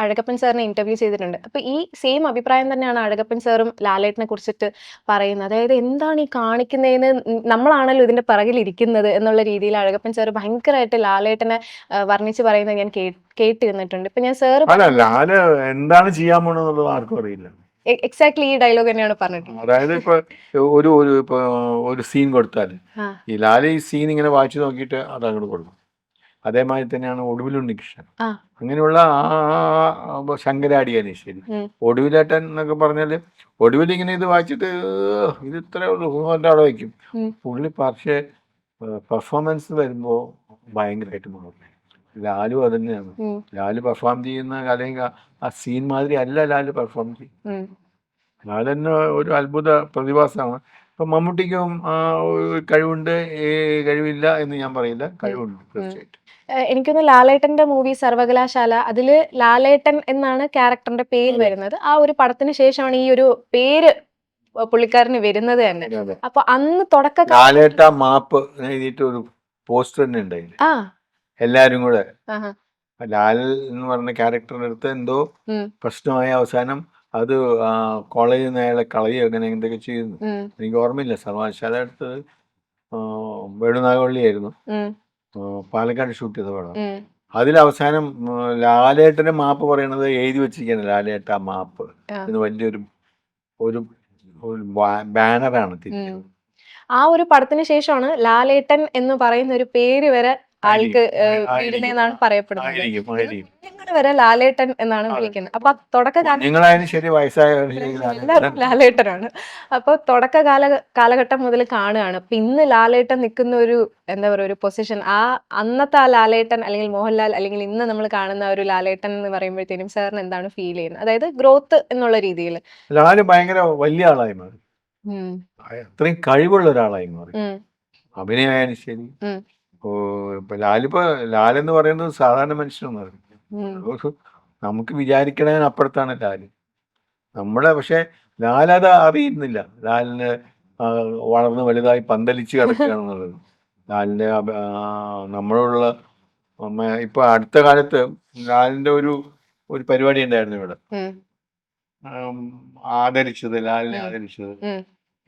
അഴകപ്പൻ സാറിനെ ഇന്റർവ്യൂ ചെയ്തിട്ടുണ്ട്. അപ്പൊ ഈ സെയിം അഭിപ്രായം തന്നെയാണ് അഴകപ്പൻ സാറും ലാലേട്ടനെ കുറിച്ചിട്ട് പറയുന്നത്. അതായത് എന്താണ് ഈ കാണിക്കുന്നതെന്ന് നമ്മളാണല്ലോ ഇതിന്റെ പിറകിലിരിക്കുന്നത് എന്നുള്ള രീതിയിൽ അഴകപ്പൻ സാർ ഭയങ്കരമായിട്ട് ലാലേട്ടനെ വർണ്ണിച്ച് പറയുന്നത് ഞാൻ കേട്ടിരുന്നിട്ടുണ്ട്. ഇപ്പൊ ഞാൻ സാറ് അല്ല, ലാല് എന്താണ് ചെയ്യാൻ പോണെന്നുള്ളത് ആർക്കും അറിയില്ല. എക്സാക്ട്ലി ഈ ഡയലോഗ് തന്നെയാണ് പറഞ്ഞിട്ടുള്ളത്. അതായത് ഇപ്പൊ ഒരു സീൻ കൊടുത്താല് ഈ ലാല് ഈ സീൻ ഇങ്ങനെ വായിച്ചു നോക്കിയിട്ട് അത് അങ്ങോട്ട് കൊടുക്കും. അതേമാതിരി തന്നെയാണ് ഒടുവിലുണ്ണികൃഷ്ണൻ. അങ്ങനെയുള്ള ശങ്കരാടിയാനി ശരി, ഒടുവിലേട്ടൻ എന്നൊക്കെ പറഞ്ഞാല് ഒടുവിൽ ഇങ്ങനെ ഇത് വായിച്ചിട്ട് ഇത് ഇത്രേ ഉള്ളൂ എൻ്റെ അവിടെ വയ്ക്കും പുള്ളി. പക്ഷേ പെർഫോമൻസ് വരുമ്പോൾ ഭയങ്കരമായിട്ട് മാറും. ലാലു അത് തന്നെയാണ്. ലാല് പെർഫോം ചെയ്യുന്ന അല്ലെങ്കിൽ ആ സീൻ മാതിരി അല്ല ലാല് പെർഫോം ചെയ്യും. ലാല് തന്നെ ഒരു അത്ഭുത പ്രതിഭാസമാണ്. ഇപ്പൊ മമ്മൂട്ടിക്കും കഴിവുണ്ട്, കഴിവില്ല എന്ന് ഞാൻ പറയില്ല, കഴിവുണ്ട് തീർച്ചയായിട്ടും. എനിക്കൊന്ന് ലാലേട്ടന്റെ മൂവി സർവകലാശാല, അതില് ലാലേട്ടൻ എന്നാണ് ക്യാരക്ടറിന്റെ പേര് വരുന്നത്. ആ ഒരു പടത്തിന് ശേഷമാണ് ഈ ഒരു പേര് പുള്ളിക്കാരന് വരുന്നത് തന്നെ. അപ്പൊ അന്ന് ലാലേട്ട മാപ്പ് എഴുതിയിട്ട് ഒരു പോസ്റ്റർ തന്നെ ഉണ്ടായില്ല, എല്ലാരും കൂടെ. ലാൽ എന്ന് പറഞ്ഞ ക്യാരക്ടറിന്റെ അടുത്ത് എന്തോ പ്രശ്നമായ അവസാനം അത് കോളേജിൽ നിന്ന് അയാളെ കളയുക അങ്ങനെ എന്തൊക്കെ ചെയ്യുന്നു എനിക്ക് ഓർമ്മയില്ല. സർവകലാശാല അടുത്തത് വേണുനാഗവള്ളിയായിരുന്നു, പാലക്കാട് ഷൂട്ട് ചെയ്ത പടം. അതിലവസാനം ലാലേട്ടന്റെ മാപ്പ് പറയണത് എഴുതി വെച്ചിരിക്കുകയാണ്, ലാലേട്ട മാപ്പ് എന്ന് വലിയൊരു ഒരു ബാനറാണ് തിരിച്ചത്. ആ ഒരു പടത്തിന് ശേഷമാണ് ലാലേട്ടൻ എന്ന് പറയുന്ന ഒരു പേര് വരെ ആൾക്ക് വീഴുന്നതെന്നാണ് പറയപ്പെടുന്നത്. വരെ ലാലേട്ടൻ എന്നാണ് വിളിക്കുന്നത്. അപ്പൊ ലാലേട്ടനാണ്. അപ്പൊ തുടക്ക കാലഘട്ടം മുതൽ കാണുകയാണ്. അപ്പൊ ഇന്ന് ലാലേട്ടൻ നിൽക്കുന്ന ഒരു എന്താ പറയുക ഒരു പൊസിഷൻ, അന്നത്തെ ആ ലാലേട്ടൻ അല്ലെങ്കിൽ മോഹൻലാൽ അല്ലെങ്കിൽ ഇന്ന് നമ്മൾ കാണുന്ന ഒരു ലാലേട്ടൻ എന്ന് പറയുമ്പോഴത്തേനും സാറിന് എന്താണ് ഫീൽ ചെയ്യുന്നത്? അതായത് ഗ്രോത്ത് എന്നുള്ള രീതിയിൽ ലാല് ഭയങ്കര വലിയ ആളായി മാറി, അത്രയും കഴിവുള്ള ഒരാളായി മാറി. അഭിനയായാലും ശരി. ഇപ്പൊ ലാലെന്ന് പറയുന്നത് സാധാരണ മനുഷ്യനൊന്നും നമുക്ക് വിചാരിക്കണതിനപ്പുറത്താണ് ലാല് നമ്മുടെ. പക്ഷെ ലാലത് അറിയുന്നില്ല. ലാലിന് വളർന്ന് വലുതായി പന്തലിച്ച് കിടക്കുകയാണെന്നുള്ളത്. ലാലിന്റെ നമ്മളോടുള്ള ഇപ്പൊ അടുത്ത കാലത്ത് ലാലിന്റെ ഒരു പരിപാടി ഉണ്ടായിരുന്നു ഇവിടെ, ലാലിനെ ആദരിച്ചത്.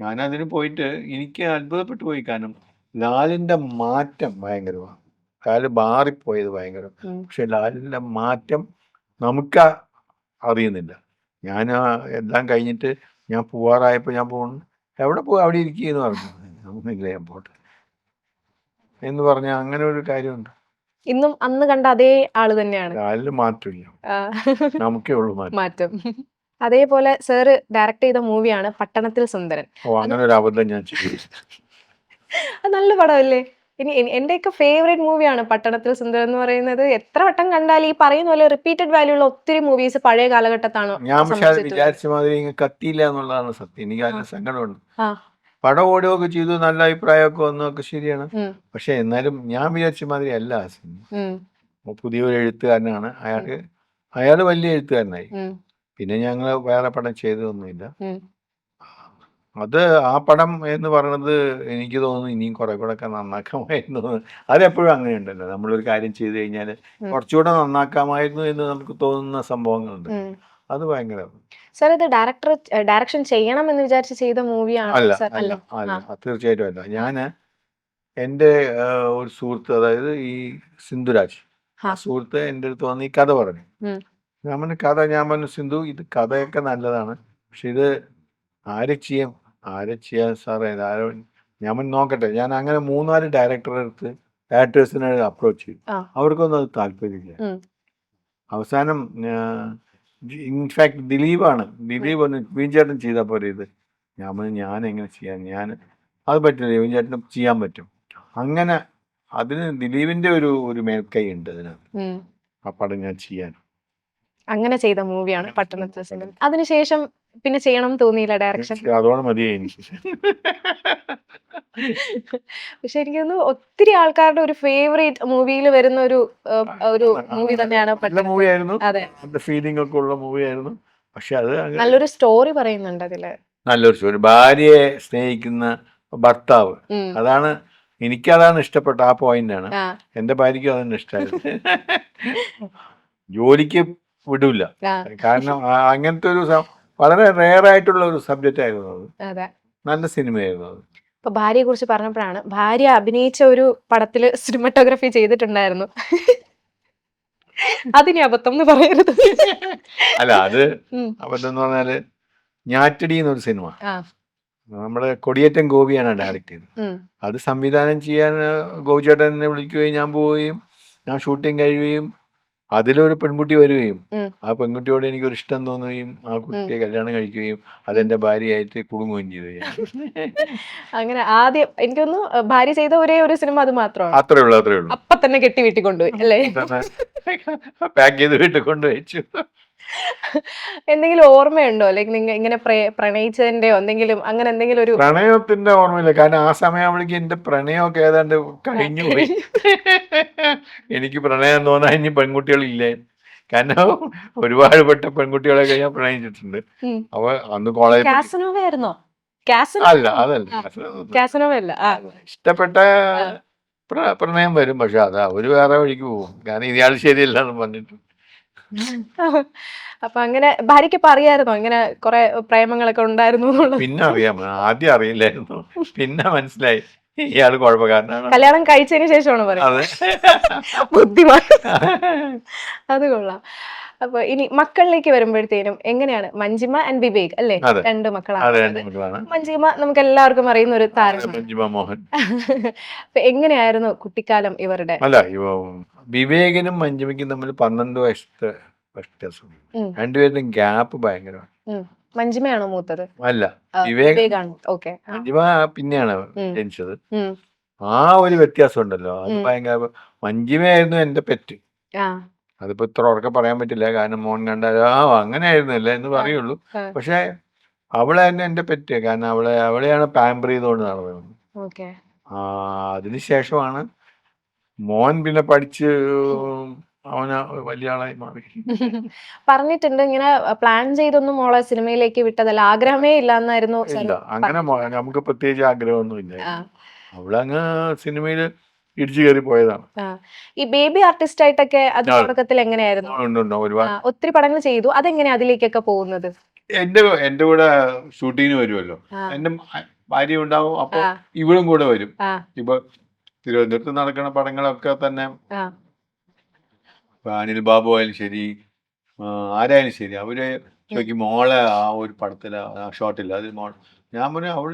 ഞാനതിന് പോയിട്ട് എനിക്ക് അത്ഭുതപ്പെട്ടു പോയി. കാരണം ലാലിന്റെ മാറ്റം ഭയങ്കരമാണ്. ലാല് മാറിപ്പോയത് ഭയങ്കരം. പക്ഷെ ലാലിന്റെ മാറ്റം നമുക്ക് അറിയുന്നില്ല. ഞാൻ എല്ലാം കഴിഞ്ഞിട്ട് ഞാൻ പോവാറായപ്പോൾ ഞാൻ പോകുന്നു, എവിടെ പോയി അവിടെ ഇരിക്കുകയെന്ന് പറഞ്ഞു. ഒന്നുമില്ല, ഞാൻ പോട്ടെ എന്ന് പറഞ്ഞ അങ്ങനെ ഒരു കാര്യമുണ്ട്. ഇന്നും അന്ന് കണ്ട അതേ ആള് തന്നെയാണ്. ലാലിന് മാറ്റമില്ല, നമുക്കേ ഉള്ളൂ മാറ്റം. അതേപോലെ സാറ് ഡയറക്ട് ചെയ്ത മൂവിയാണ് പട്ടണത്തിൽ സുന്ദരൻ. അങ്ങനെ ഒരു അബദ്ധം ഞാൻ ചെയ്തു. അത് നല്ല പടമല്ലേ? ഇനി എന്റെയൊക്കെ ഫേവറേറ്റ് മൂവിയാണ് പട്ടണത്തിൽ സുന്ദരൻ എന്ന് പറയുന്നത്. എത്ര വട്ടം കണ്ടാലും ഈ പറയുന്ന പോലെ റിപ്പീറ്റഡ് വാല്യൂ ഉള്ള ഒത്തിരി മൂവീസ് പഴയ കാലഘട്ടത്താണ്. ഞാൻ പക്ഷെ വിചാരിച്ച മാതിരി കത്തിയില്ല എന്നുള്ളതാണ് സത്യം. എനിക്ക് അതിന് സങ്കടമുണ്ട്. പടം ഓടുകയൊക്കെ ചെയ്തു, നല്ല അഭിപ്രായമൊക്കെ വന്നതൊക്കെ ശരിയാണ്. പക്ഷെ എന്നാലും ഞാൻ വിചാരിച്ച മാതിരി അല്ല ആ സിനിമ. പുതിയൊരു എഴുത്തുകാരനാണ് അയാള് വലിയ എഴുത്തുകാരനായി. പിന്നെ ഞങ്ങൾ വേറെ പടം ചെയ്തതൊന്നുമില്ല. അത് ആ പടം എന്ന് പറയുന്നത് എനിക്ക് തോന്നുന്നു ഇനിയും കുറെ കൂടെ ഒക്കെ നന്നാക്കാമായിരുന്നു. അതെപ്പോഴും അങ്ങനെയുണ്ടല്ലോ, നമ്മളൊരു കാര്യം ചെയ്തു കഴിഞ്ഞാൽ കുറച്ചുകൂടെ നന്നാക്കാമായിരുന്നു എന്ന് നമുക്ക് തോന്നുന്ന സംഭവങ്ങളുണ്ട്. അത് ഭയങ്കര. സാർ ഇത് ഡയറക്ഷൻ ചെയ്യണം എന്ന് വിചാരിച്ച് ചെയ്ത മൂവിയാണ്? അല്ല, തീർച്ചയായിട്ടും അല്ല. ഞാൻ എൻ്റെ ഒരു സുഹൃത്ത്, അതായത് ഈ സിന്ധുരാജ്, ആ സുഹൃത്ത് എൻ്റെ അടുത്ത് വന്ന് ഈ കഥ പറഞ്ഞു. ഞാൻ പറഞ്ഞു സിന്ധു, ഇത് കഥയൊക്കെ നല്ലതാണ്, പക്ഷെ ഇത് ആരെ ചെയ്യാൻ സാറേ? ഞാൻ നോക്കട്ടെ. ഞാൻ അങ്ങനെ 3-4 ഡയറക്ടേഴ്സിനെ അപ്രോച്ച് ചെയ്തു. അവർക്കൊന്നും അത് താല്പര്യമില്ല. അവസാനം ഇൻഫാക്ട് ദിലീപ് ഒന്ന് വിൻ ചേട്ടൻ ചെയ്താൽ പോലെ ഇത്. ഞാൻ എങ്ങനെ ചെയ്യാൻ, അത് പറ്റില്ല, വിൻ ചേട്ടന് ചെയ്യാൻ പറ്റും. അങ്ങനെ അതിന് ദിലീപിന്റെ ഒരു മേൽക്കൈ ഉണ്ട് അതിനകത്ത്, ആ പടം ഞാൻ ചെയ്യാൻ. അങ്ങനെ ചെയ്ത മൂവിയാണ് പട്ടണത്തിൽ സുന്ദരൻ. അതിനുശേഷം പിന്നെ ചെയ്യണം തോന്നിയില്ല ഡയറക്ഷൻ? അതോടെ മതിയായി എനിക്ക്. പക്ഷെ എനിക്ക് തോന്നുന്നു ഒത്തിരി ആൾക്കാരുടെ ഒരു ഫേവറേറ്റ് മൂവിയിൽ വരുന്ന ഒരു മൂവി തന്നെയാണ് മൂവിയായിരുന്നു. ഫീലിംഗ് ഒക്കെ ഉള്ള മൂവിയായിരുന്നു. പക്ഷെ അത് നല്ലൊരു സ്റ്റോറി പറയുന്നുണ്ട് അതില്. നല്ലൊരു സ്റ്റോറി, ഭാര്യയെ സ്നേഹിക്കുന്ന ഭർത്താവ്, എനിക്കതാണ് ഇഷ്ടപ്പെട്ട ആ പോയിന്റാണ്. എന്റെ ഭാര്യയ്ക്കും അതാണ് ഇഷ്ടമായത്. ജോലിക്ക് വിടൂല. ആ, കാരണം അങ്ങനത്തെ ഒരു വളരെ റെയർ ആയിട്ടുള്ള ഒരു സബ്ജക്റ്റ് ആയിരുന്നു അത്. അതെ. നല്ല സിനിമയായിരുന്നു അത്. ഇപ്പൊ ഭാര്യയെ കുറിച്ച് പറഞ്ഞപ്പോഴാണ്, ഭാര്യ അഭിനയിച്ച ഒരു പടത്തില് സിനിമാറ്റോഗ്രഫി ചെയ്തിട്ടുണ്ടായിരുന്നു. അതിനി അബദ്ധം എന്ന് പറയരുത്. അല്ല അത് ഉം. അബദ്ധം എന്ന് പറഞ്ഞാല് ഞാറ്റടി എന്നൊരു സിനിമ ആ, നമ്മുടെ കൊടിയേറ്റൻ ഗോപിയാണ് ഡയറക്റ്റ് ചെയ്തത്. ഉം, അത് സംവിധാനം ചെയ്യാൻ ഗോപിച്ചേട്ടൻ എന്നെ വിളിക്കുകയും ഞാൻ പോവുകയും ഞാൻ ഷൂട്ടിങ് കഴിയുകയും അതിലൊരു പെൺകുട്ടി വരികയും ഉം. ആ പെൺകുട്ടിയോട് എനിക്കൊരു ഇഷ്ടം തോന്നുകയും ആ കുട്ടിയെ കല്യാണം കഴിക്കുകയും അതെന്റെ ഭാര്യയായിട്ട് കുടുങ്ങുകയും ചെയ്തു ഞാൻ. അങ്ങനെ ആദ്യം എനിക്കൊന്നു ഭാര്യ ചെയ്ത ഒരേ ഒരു സിനിമ അത് മാത്രമാണ്. അത്രേ ഉള്ളൂ, അത്രേ ഉള്ളൂ. അപ്പൊ തന്നെ കെട്ടി വീട്ടിൽ കൊണ്ടുപോയി അല്ലേ? പാക്ക് ചെയ്ത് വീട്ടിൽ കൊണ്ടുവച്ചു. എന്തെങ്കിലും ഓർമ്മയുണ്ടോ? ലൈക്ക് നിങ്ങൾ ഇങ്ങനെ പ്രണയിച്ചതിന്റെയോ എന്തെങ്കിലും അങ്ങനെ എന്തെങ്കിലും ഒരു പ്രണയത്തിന്റെ ഓർമ്മയില്ല, കാരണം ആ സമയമാകുമ്പോഴേക്കും എന്റെ പ്രണയമൊക്കെ ഏതാണ്ട് കഴിഞ്ഞു പോയി. എനിക്ക് പ്രണയം തോന്നാൻ ഇനി പെൺകുട്ടികളില്ലേ, കാരണം ഒരുപാട് പെട്ട പെൺകുട്ടികളൊക്കെ ഞാൻ പ്രണയിച്ചിട്ടുണ്ട്. ഉം. അവ അന്ന് കോളേജ് കാസനോവ ആയിരുന്നോ? അല്ല, അതല്ല. കാസനോവ അല്ല. ആ. ഇഷ്ടപ്പെട്ട പ്രണയം വരും, പക്ഷെ അത് അവര് വേറെ വഴിക്ക് പോകും, കാരണം ഇയാൾ ശരിയല്ല എന്ന് പറഞ്ഞിട്ട്. അപ്പൊ അങ്ങനെ ഭാര്യയ്ക്ക് പറയായിരുന്നോ ഇങ്ങനെ കുറെ പ്രേമങ്ങളൊക്കെ ഉണ്ടായിരുന്നു എന്നുള്ളത്? പിന്നെ അറിയാം, ആദ്യം അറിയില്ലായിരുന്നു, പിന്നെ മനസ്സിലായി ഇയാള് കുഴപ്പക്കാരനാണ്. കല്യാണം കഴിച്ചതിന് ശേഷമാണ് പറയുന്നത്. അതെ. ബുദ്ധിമാൻ. അത് കൊള്ളാം. അപ്പൊ ഇനി മക്കളിലേക്ക് വരുമ്പോഴത്തേനും എങ്ങനെയാണ്? മഞ്ജിമ ആൻഡ് വിവേക് അല്ലേ? അതെ. 2 അതെ, മക്കളാണ്. എന്റെ മക്കളാണ്. മഞ്ജിമ നമുക്ക് എല്ലാവർക്കും അറിയുന്ന ഒരു താരമാണ്. മഞ്ജിമ മോഹൻ. അപ്പൊ എങ്ങനെയായിരുന്നു കുട്ടിക്കാലം ഇവരുടെ? അല്ല, വിവേകിനും മഞ്ജിമയ്ക്കും തമ്മിൽ 12 വയസ്സത്തെ വ്യത്യാസമുണ്ട്. ഉം, രണ്ടുപേരുടെയും ഗ്യാപ്പ് ഭയങ്കരമാണ്. ഉം. മഞ്ജിമയാണോ മൂത്തത്? അല്ല, വിവേക്. വിവേകാണ്. ഓക്കെ. മഞ്ജിമ പിന്നെയാണ് ഉം. ജനിച്ചത്. ഉം. ആ ഒരു വ്യത്യാസം ഉണ്ടല്ലോ, അത് ഉം. ഭയങ്കര. മഞ്ജിമയായിരുന്നു എന്റെ പെറ്റ്. ആ. അതിപ്പോ ഇത്ര ഉറക്കെ പറയാൻ പറ്റില്ല, കാരണം മോൻ കണ്ടാൽ അങ്ങനെയായിരുന്നല്ലേ എന്ന് പറയുള്ളൂ. ആ. പക്ഷെ അവളെ തന്നെ എന്റെ പെറ്റ്, കാരണം അവളെയാണ് പാമ്പർ ചെയ്തുകൊണ്ട് നടന്നത്. ഓക്കെ. അതിനുശേഷമാണ് മോൻ പിന്നെ പഠിച്ച് അവന് വലിയ ആളായി മാറി. പറഞ്ഞിട്ടുണ്ട് ഇങ്ങനെ പ്ലാൻ ചെയ്തൊന്നും മോളെ സിനിമയിലേക്ക് വിട്ടതല്ല, ആഗ്രഹമേ ഇല്ല എന്നായിരുന്നു ഇല്ല, അങ്ങനെ നമുക്ക് പ്രത്യേകിച്ച് ആഗ്രഹമൊന്നും ഇല്ല. ആ. അവളങ്ങ് സിനിമയിൽ ഇടിച്ചു കയറി പോയതാണ്. ആ. ഈ ബേബി ആർട്ടിസ്റ്റ് ആയിട്ടൊക്കെ അത് തുടക്കത്തിൽ എങ്ങനെയായിരുന്നു? ഉണ്ട്, ഒരുപാട്. ഒത്തിരി പടങ്ങൾ ചെയ്തു. അതെങ്ങനെയാ അതിലേക്കൊക്കെ പോകുന്നത്? എന്റെ കൂടെ ഷൂട്ടിങ്ങിന് വരുമല്ലോ, ആ. എന്റെ ഭാര്യ ഉണ്ടാവും, അപ്പൊ ആ. ഇവളും കൂടെ വരും. ആ. ഇപ്പൊ തിരുവനന്തപുരത്ത് നടക്കുന്ന പടങ്ങളൊക്കെ തന്നെ ആ. ഇപ്പൊ അനിൽ ബാബു ആയാലും ശരി, ആരായാലും ശരി, അവര് ചോദിക്കും മോളെ ആ ഒരു പടത്തില് ആ ഷോട്ടില്ല അതിൽ മോൾ. ഞാൻ പറഞ്ഞു അവൾ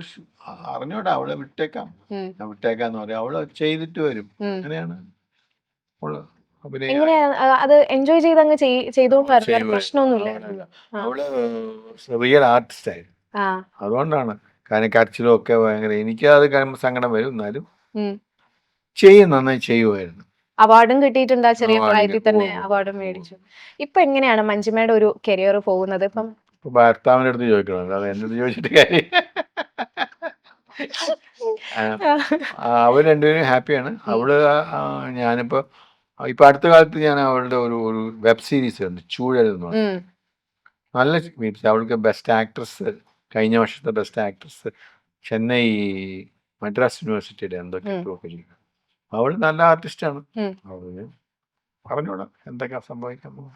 അറിഞ്ഞോട്ടെ, അവളെ വിട്ടേക്കാം, ഉം. ഞാൻ വിട്ടേക്കാന്ന് പറയും, അവള് ചെയ്തിട്ട് വരും. ഉം. അങ്ങനെയാണ് അവള് അഭിനയം. എങ്ങനെയാ അത് എൻജോയ് ചെയ്ത് അങ്ങ് ചെയ്തോണ്ടായിരുന്നു, ചെയ്യുമായിരുന്നു. പ്രശ്നമൊന്നുമില്ല. അവള് റിയൽ ആർട്ടിസ്റ്റ് ആയിരുന്നു. ആ. അതുകൊണ്ടാണ്, കാരണം കരച്ചിലും ഒക്കെ ഭയങ്കര. എനിക്ക് അത് സങ്കടം വരും, എന്നാലും ഉം. നന്നായി ചെയ്യുമായിരുന്നു. അവാർഡും കിട്ടിയിട്ടുണ്ട്. ആ ചെറിയ Award പ്രായത്തിൽ തന്നെ കിട്ടി. അവാർഡും മേടിച്ചു. ഇപ്പൊ എങ്ങനെയാണ് മഞ്ജിമയുടെ ഒരു കരിയർ പോകുന്നത്? ഇപ്പം ഇപ്പൊ ഭർത്താവിന്റെ അടുത്ത് ചോദിക്കണം, അല്ലാതെ എന്റെ അടുത്ത് ചോദിച്ചിട്ട് കാര്യം. അവർ രണ്ടുപേരും ഹാപ്പിയാണ്. അവള് ഞാനിപ്പോ ഇപ്പൊ അടുത്ത കാലത്ത് ഞാൻ അവളുടെ ഒരു വെബ് സീരീസ് ഉണ്ട്, ചൂഴൽ എന്ന് പറഞ്ഞു. ഉം. നല്ല മീൻസ് അവൾക്ക് ബെസ്റ്റ് ആക്ട്രസ്, കഴിഞ്ഞ വർഷത്തെ ബെസ്റ്റ് ആക്ട്രസ് ചെന്നൈ മദ്രാസ് യൂണിവേഴ്സിറ്റിയുടെ എന്തൊക്കെ ചെയ്യും. അവള് നല്ല ആർട്ടിസ്റ്റാണ്. ഉം. അവള് പറഞ്ഞോളാം എന്തൊക്കെ സംഭവിക്കാൻ പോകും.